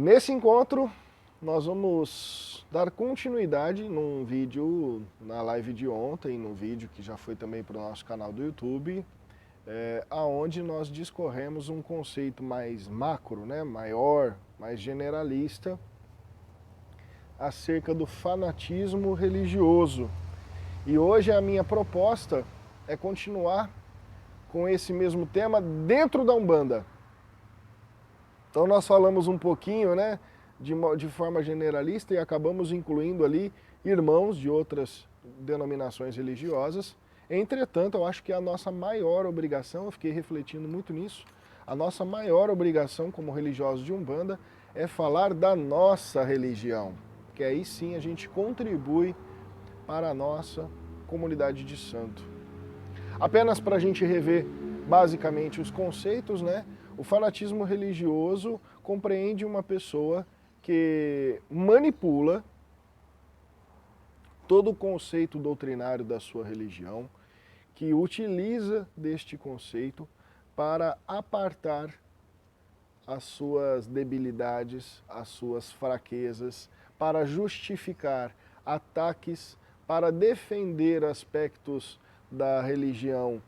Nesse encontro, nós vamos dar continuidade num vídeo, na live de ontem, num vídeo que já foi também para o nosso canal do YouTube, aonde nós discorremos um conceito mais macro, né, maior, mais generalista, acerca do fanatismo religioso. E hoje a minha proposta é continuar com esse mesmo tema dentro da Umbanda. Então nós falamos um pouquinho, né, de forma generalista e acabamos incluindo ali irmãos de outras denominações religiosas. Entretanto, eu acho que a nossa maior obrigação, eu fiquei refletindo muito nisso, a nossa maior obrigação como religiosos de Umbanda é falar da nossa religião, que aí sim a gente contribui para a nossa comunidade de santo. Apenas para a gente rever basicamente os conceitos, né? O fanatismo religioso compreende uma pessoa que manipula todo o conceito doutrinário da sua religião, que utiliza deste conceito para apartar as suas debilidades, as suas fraquezas, para justificar ataques, para defender aspectos da religião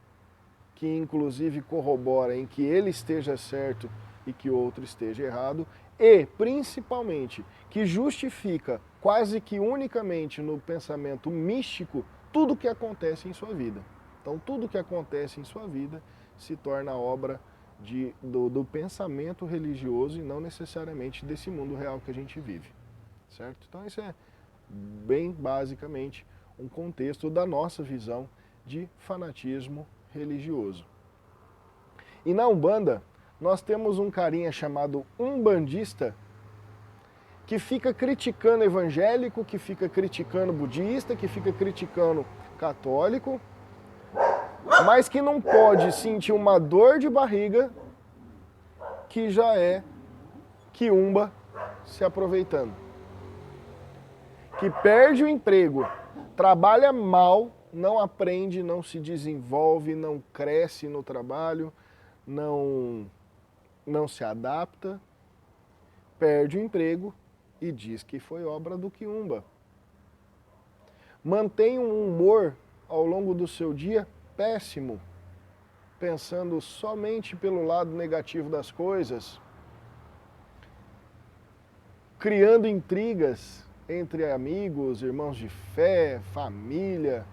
que inclusive corrobora em que ele esteja certo e que o outro esteja errado, e principalmente que justifica quase que unicamente no pensamento místico tudo o que acontece em sua vida. Então tudo o que acontece em sua vida se torna obra do pensamento religioso e não necessariamente desse mundo real que a gente vive, certo? Então isso é bem basicamente um contexto da nossa visão de fanatismo religioso. E na Umbanda, nós temos um carinha chamado umbandista que fica criticando evangélico, que fica criticando budista, que fica criticando católico, mas que não pode sentir uma dor de barriga que já é quiumba se aproveitando. Que perde o emprego, trabalha mal, não aprende, não se desenvolve, não cresce no trabalho, não se adapta, perde o emprego e diz que foi obra do quiumba. Mantém um humor ao longo do seu dia péssimo, pensando somente pelo lado negativo das coisas, criando intrigas entre amigos, irmãos de fé, família.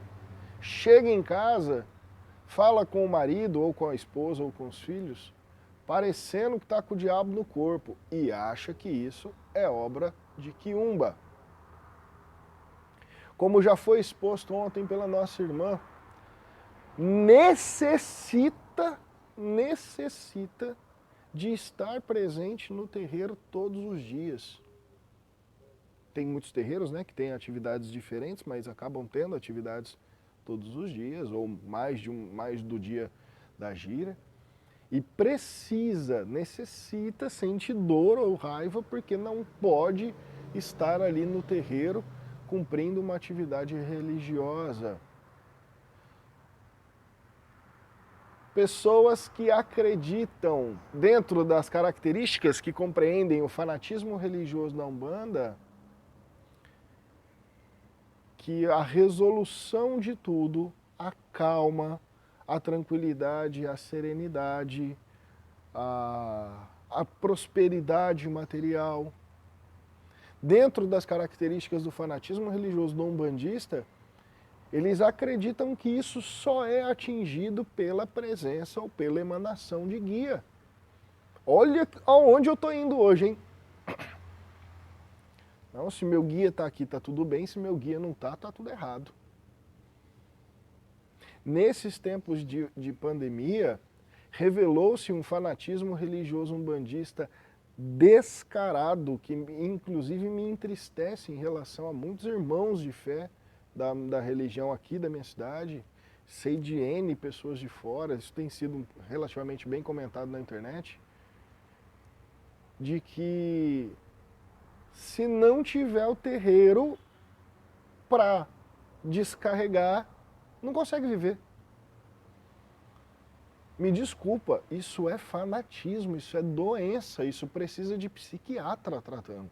Chega em casa, fala com o marido, ou com a esposa, ou com os filhos, parecendo que está com o diabo no corpo, e acha que isso é obra de quiumba. Como já foi exposto ontem pela nossa irmã, necessita de estar presente no terreiro todos os dias. Tem muitos terreiros, né, que têm atividades diferentes, mas acabam tendo atividades todos os dias, ou mais do dia da gira, e necessita, sente dor ou raiva, porque não pode estar ali no terreiro cumprindo uma atividade religiosa. Pessoas que acreditam, dentro das características que compreendem o fanatismo religioso da Umbanda, que a resolução de tudo, a calma, a tranquilidade, a serenidade, a prosperidade material. Dentro das características do fanatismo religioso do umbandista, eles acreditam que isso só é atingido pela presença ou pela emanação de guia. Olha aonde eu estou indo hoje, hein? Não, se meu guia está aqui, está tudo bem. Se meu guia não está, está tudo errado. Nesses tempos de pandemia, revelou-se um fanatismo religioso umbandista descarado, que inclusive me entristece em relação a muitos irmãos de fé da religião aqui da minha cidade. Sei de N pessoas de fora, isso tem sido relativamente bem comentado na internet, de que se não tiver o terreiro para descarregar, não consegue viver. Me desculpa, isso é fanatismo, isso é doença, isso precisa de psiquiatra tratando.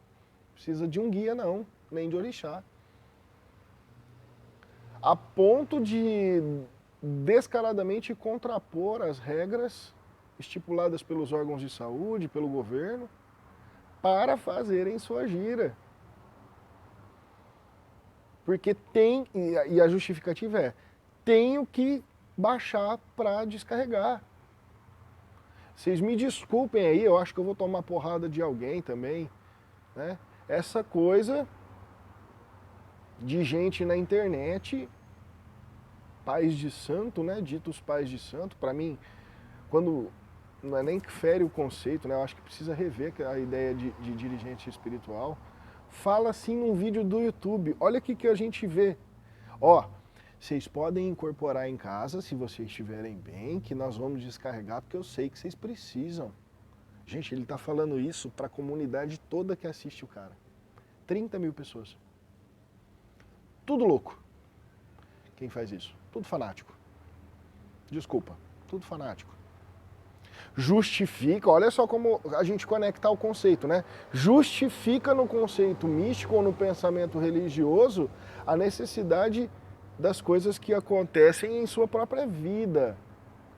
Precisa de um guia não, nem de orixá. A ponto de descaradamente contrapor as regras estipuladas pelos órgãos de saúde, pelo governo, para fazerem sua gira. Porque tem, e a justificativa é, tenho que baixar para descarregar. Vocês me desculpem aí, eu acho que eu vou tomar porrada de alguém também, né? Essa coisa de gente na internet, pais de santo, né? Ditos pais de santo, para mim, quando não é nem que fere o conceito, né? Eu acho que precisa rever a ideia de dirigente espiritual. Fala assim num vídeo do YouTube. Olha o que a gente vê. Ó, vocês podem incorporar em casa se vocês estiverem bem, que nós vamos descarregar, porque eu sei que vocês precisam. Gente, ele está falando isso para a comunidade toda que assiste o cara. 30 mil pessoas. Tudo louco. Quem faz isso? Tudo fanático. Desculpa, tudo fanático. Justifica, olha só como a gente conectar o conceito, né? Justifica no conceito místico ou no pensamento religioso a necessidade das coisas que acontecem em sua própria vida,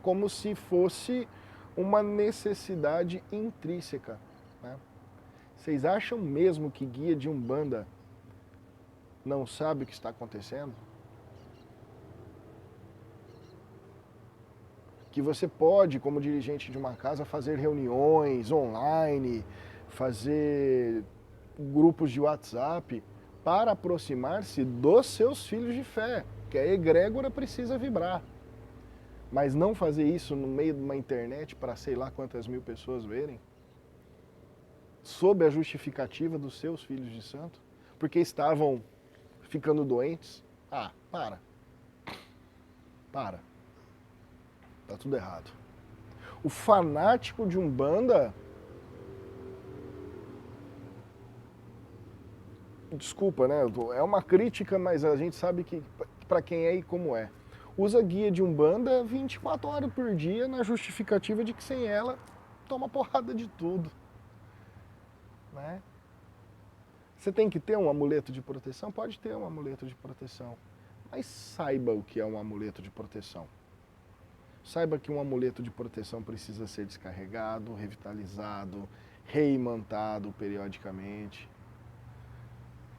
como se fosse uma necessidade intrínseca, né? Vocês acham mesmo que guia de Umbanda não sabe o que está acontecendo? Que você pode, como dirigente de uma casa, fazer reuniões online, fazer grupos de WhatsApp para aproximar-se dos seus filhos de fé, que a egrégora precisa vibrar. Mas não fazer isso no meio de uma internet para sei lá quantas mil pessoas verem, sob a justificativa dos seus filhos de santo, porque estavam ficando doentes. Ah, para. Tá tudo errado. O fanático de Umbanda, desculpa, né? É uma crítica, mas a gente sabe que para quem é e como é. Usa guia de Umbanda 24 horas por dia na justificativa de que sem ela toma porrada de tudo, né? Você tem que ter um amuleto de proteção? Pode ter um amuleto de proteção, mas saiba o que é um amuleto de proteção. Saiba que um amuleto de proteção precisa ser descarregado, revitalizado, reimantado periodicamente,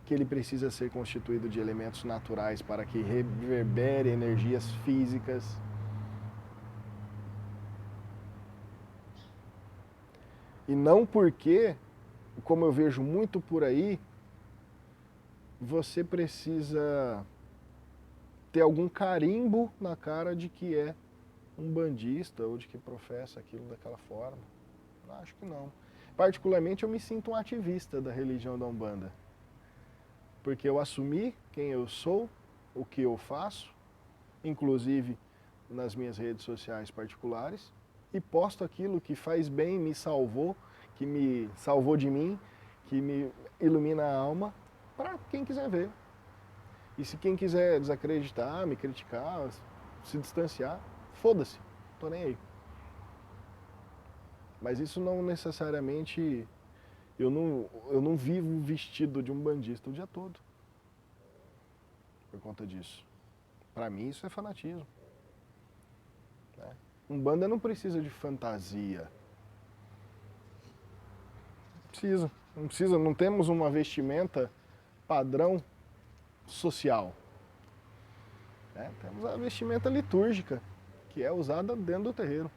que ele precisa ser constituído de elementos naturais para que reverbere energias físicas. E não porque, como eu vejo muito por aí, você precisa ter algum carimbo na cara de que é um bandista ou de que professa aquilo daquela forma. Acho que não. Particularmente eu me sinto um ativista da religião da Umbanda. Porque eu assumi quem eu sou, o que eu faço, inclusive nas minhas redes sociais particulares, e posto aquilo que faz bem, me salvou, que me salvou de mim, que me ilumina a alma, para quem quiser ver. E se quem quiser desacreditar, me criticar, se distanciar, foda-se, tô nem aí. Mas isso não necessariamente... Eu não vivo vestido de um bandista o dia todo. Por conta disso. Para mim isso é fanatismo. Né? Umbanda não precisa de fantasia. Não precisa, não temos uma vestimenta padrão social. Né? Temos a vestimenta litúrgica, que é usada dentro do terreiro.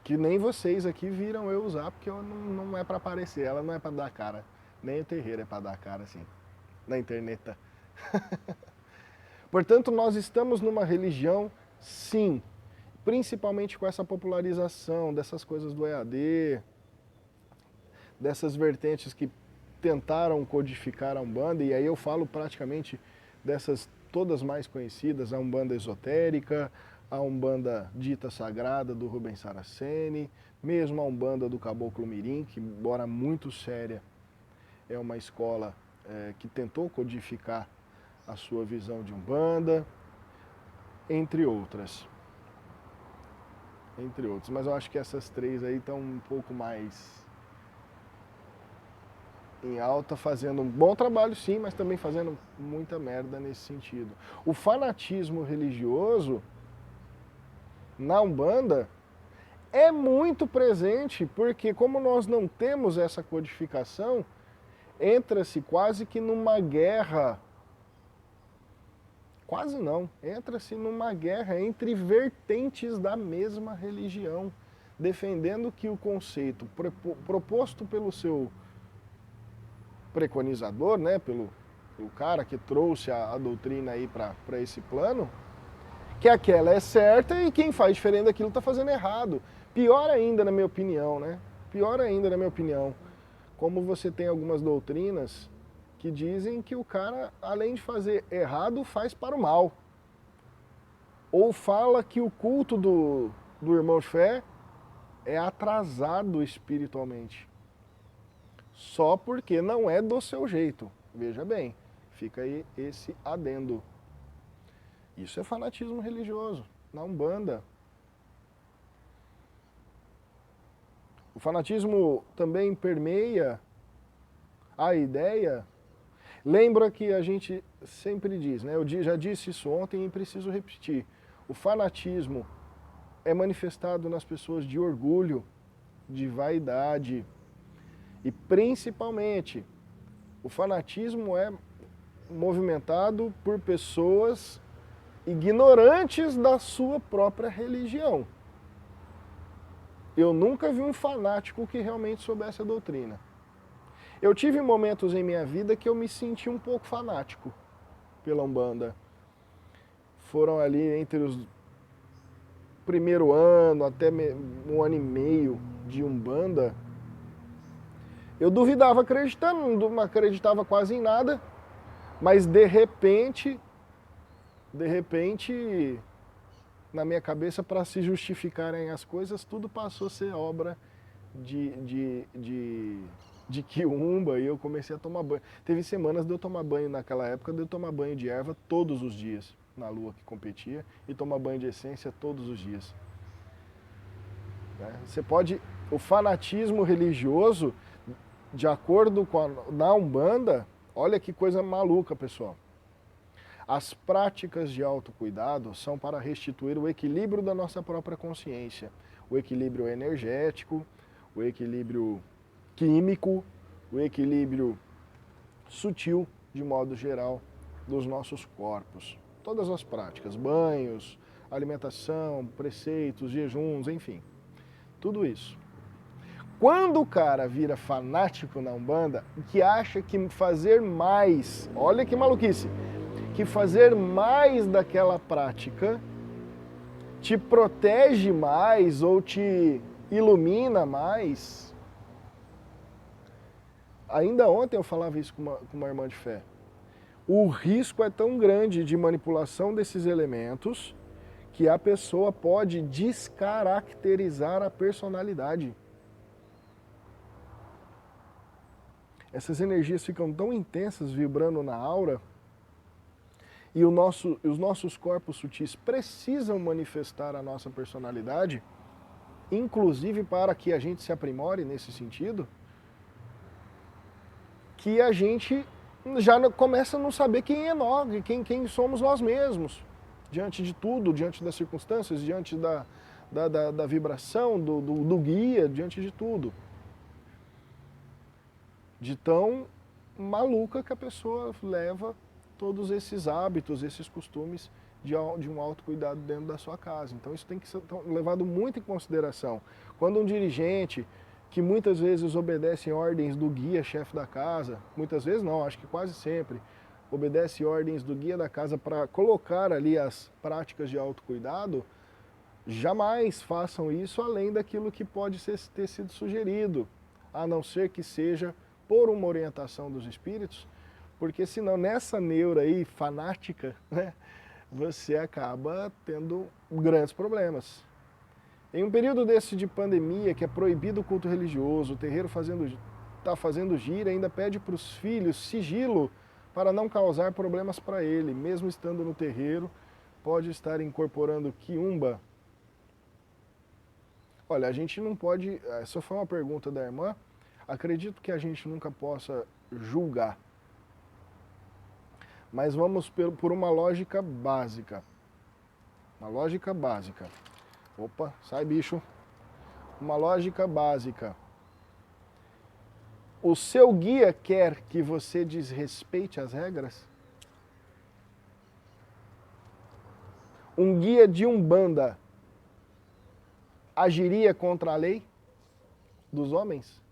Que nem vocês aqui viram eu usar, porque não é para aparecer, ela não é para dar cara. Nem o terreiro é para dar cara assim, na internet. Portanto, nós estamos numa religião, sim, principalmente com essa popularização dessas coisas do EAD, dessas vertentes que tentaram codificar a Umbanda, e aí eu falo praticamente dessas todas mais conhecidas, a Umbanda esotérica, a Umbanda dita sagrada do Rubens Saraceni, mesmo a Umbanda do Caboclo Mirim, que embora muito séria, é uma escola que tentou codificar a sua visão de Umbanda, entre outras. entre outros. Mas eu acho que essas três aí estão um pouco mais em alta, fazendo um bom trabalho sim, mas também fazendo muita merda nesse sentido. O fanatismo religioso na Umbanda é muito presente, porque como nós não temos essa codificação, entra-se quase que numa guerra, quase não, entra-se numa guerra entre vertentes da mesma religião, defendendo que o conceito proposto pelo seu preconizador, né, pelo cara que trouxe a doutrina aí para esse plano, que aquela é certa e quem faz diferente daquilo está fazendo errado. Pior ainda, na minha opinião, né? Pior ainda, na minha opinião, como você tem algumas doutrinas que dizem que o cara, além de fazer errado, faz para o mal. Ou fala que o culto do irmão de fé é atrasado espiritualmente. Só porque não é do seu jeito. Veja bem, fica aí esse adendo. Isso é fanatismo religioso, na Umbanda. O fanatismo também permeia a ideia. Lembra que a gente sempre diz, né? Eu já disse isso ontem e preciso repetir. O fanatismo é manifestado nas pessoas de orgulho, de vaidade. E principalmente, o fanatismo é movimentado por pessoas ignorantes da sua própria religião. Eu nunca vi um fanático que realmente soubesse a doutrina. Eu tive momentos em minha vida que eu me senti um pouco fanático pela Umbanda. Foram ali entre os primeiro ano até um ano e meio de Umbanda. Eu duvidava acreditando, não acreditava quase em nada, mas de repente, na minha cabeça, para se justificarem as coisas, tudo passou a ser obra de quiumba, e eu comecei a tomar banho. Teve semanas de eu tomar banho naquela época, de eu tomar banho de erva todos os dias, na lua que competia, e tomar banho de essência todos os dias. Você pode, o fanatismo religioso, de acordo com na Umbanda, olha que coisa maluca, pessoal. As práticas de autocuidado são para restituir o equilíbrio da nossa própria consciência. O equilíbrio energético, o equilíbrio químico, o equilíbrio sutil, de modo geral, dos nossos corpos. Todas as práticas, banhos, alimentação, preceitos, jejuns, enfim, tudo isso. Quando o cara vira fanático na Umbanda, que acha que fazer mais, olha que maluquice, que fazer mais daquela prática te protege mais ou te ilumina mais. Ainda ontem eu falava isso com uma irmã de fé. O risco é tão grande de manipulação desses elementos que a pessoa pode descaracterizar a personalidade. Essas energias ficam tão intensas vibrando na aura e os nossos corpos sutis precisam manifestar a nossa personalidade, inclusive para que a gente se aprimore nesse sentido, que a gente já começa a não saber quem é nós, quem somos nós mesmos, diante de tudo, diante das circunstâncias, diante da vibração, do guia, diante de tudo. De tão maluca que a pessoa leva todos esses hábitos, esses costumes de um autocuidado dentro da sua casa. Então isso tem que ser levado muito em consideração. Quando um dirigente, que muitas vezes obedece ordens do guia-chefe da casa, muitas vezes não, acho que quase sempre, obedece ordens do guia da casa para colocar ali as práticas de autocuidado, jamais façam isso além daquilo que pode ter sido sugerido, a não ser que seja por uma orientação dos espíritos, porque senão nessa neura aí fanática, né, você acaba tendo grandes problemas. Em um período desse de pandemia, que é proibido o culto religioso, o terreiro está fazendo gira, ainda pede para os filhos sigilo para não causar problemas para ele, mesmo estando no terreiro, pode estar incorporando quiumba. Olha, a gente não pode, essa foi uma pergunta da irmã, acredito que a gente nunca possa julgar, mas vamos por uma lógica básica. Uma lógica básica. Opa, sai bicho. Uma lógica básica. O seu guia quer que você desrespeite as regras? Um guia de Umbanda agiria contra a lei dos homens?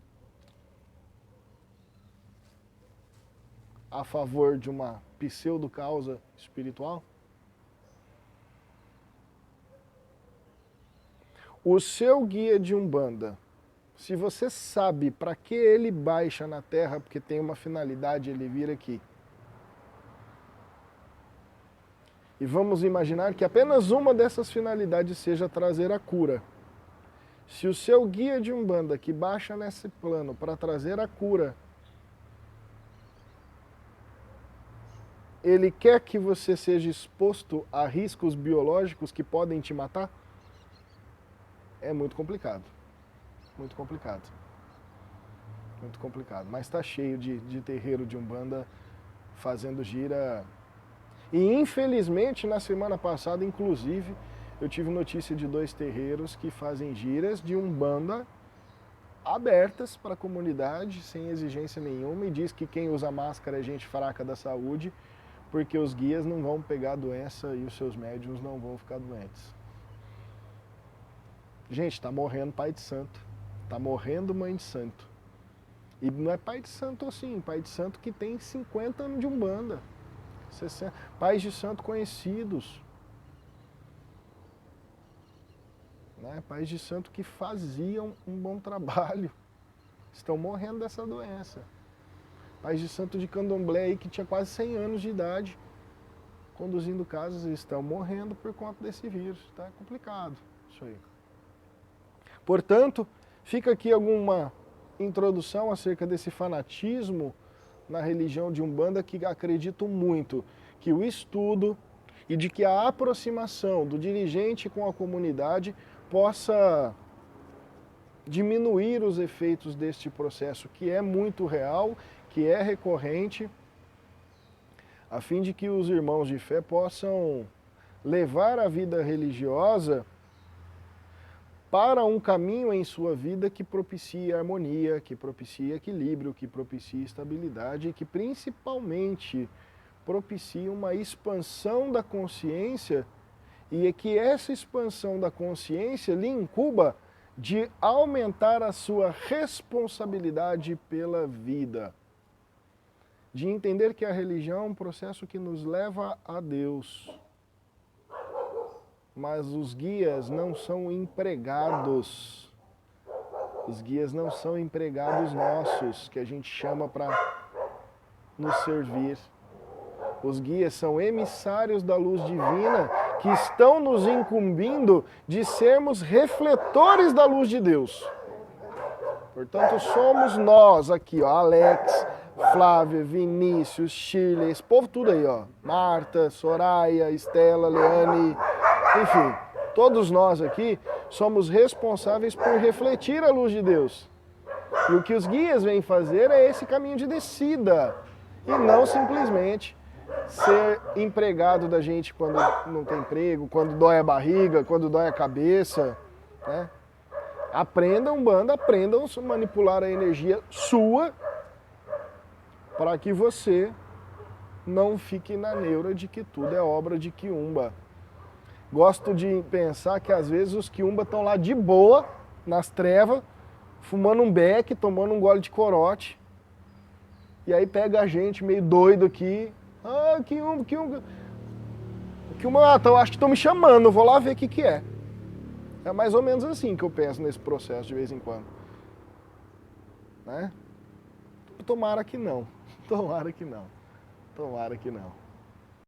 A favor de uma pseudo-causa espiritual? O seu guia de Umbanda, se você sabe para que ele baixa na Terra, porque tem uma finalidade, ele vir aqui. E vamos imaginar que apenas uma dessas finalidades seja trazer a cura. Se o seu guia de Umbanda que baixa nesse plano para trazer a cura, ele quer que você seja exposto a riscos biológicos que podem te matar, é muito complicado. Muito complicado. Muito complicado. Mas está cheio de terreiro de Umbanda fazendo gira. E infelizmente na semana passada, inclusive, eu tive notícia de 2 terreiros que fazem giras de Umbanda abertas para a comunidade, sem exigência nenhuma, e diz que quem usa máscara é gente fraca da saúde, porque os guias não vão pegar a doença e os seus médiuns não vão ficar doentes. Gente, está morrendo pai de santo, está morrendo mãe de santo. E não é pai de santo assim, pai de santo que tem 50 anos de Umbanda, 60, pais de santo conhecidos, né? Pais de santo que faziam um bom trabalho, estão morrendo dessa doença. Pais de santo de candomblé aí que tinha quase 100 anos de idade, conduzindo casos, estão morrendo por conta desse vírus. Tá complicado isso aí. Portanto, fica aqui alguma introdução acerca desse fanatismo na religião de Umbanda, que acredito muito que o estudo e de que a aproximação do dirigente com a comunidade possa diminuir os efeitos deste processo, que é muito real, que é recorrente, a fim de que os irmãos de fé possam levar a vida religiosa para um caminho em sua vida que propicie harmonia, que propicie equilíbrio, que propicie estabilidade e que principalmente propicie uma expansão da consciência, e é que essa expansão da consciência lhe incumba de aumentar a sua responsabilidade pela vida, de entender que a religião é um processo que nos leva a Deus. Mas os guias não são empregados. Os guias não são empregados nossos, que a gente chama para nos servir. Os guias são emissários da luz divina que estão nos incumbindo de sermos refletores da luz de Deus. Portanto, somos nós aqui, ó, Alex, Flávia, Vinícius, Shirley, esse povo tudo aí, ó. Marta, Soraya, Estela, Leane, enfim, todos nós aqui somos responsáveis por refletir a luz de Deus. E o que os guias vêm fazer é esse caminho de descida, e não simplesmente ser empregado da gente quando não tem emprego, quando dói a barriga, quando dói a cabeça, né? Aprendam Umbanda, aprendam a manipular a energia sua para que você não fique na neura de que tudo é obra de Quiumba. Gosto de pensar que às vezes os Quiumba estão lá de boa, nas trevas, fumando um beck, tomando um gole de corote, e aí pega a gente meio doido aqui. Ah, Quiumba, Quiumba. Quiumba, então, acho que estão me chamando, vou lá ver o que que é. É mais ou menos assim que eu penso nesse processo de vez em quando. Né? Tomara que não. Tomara que não. Tomara que não.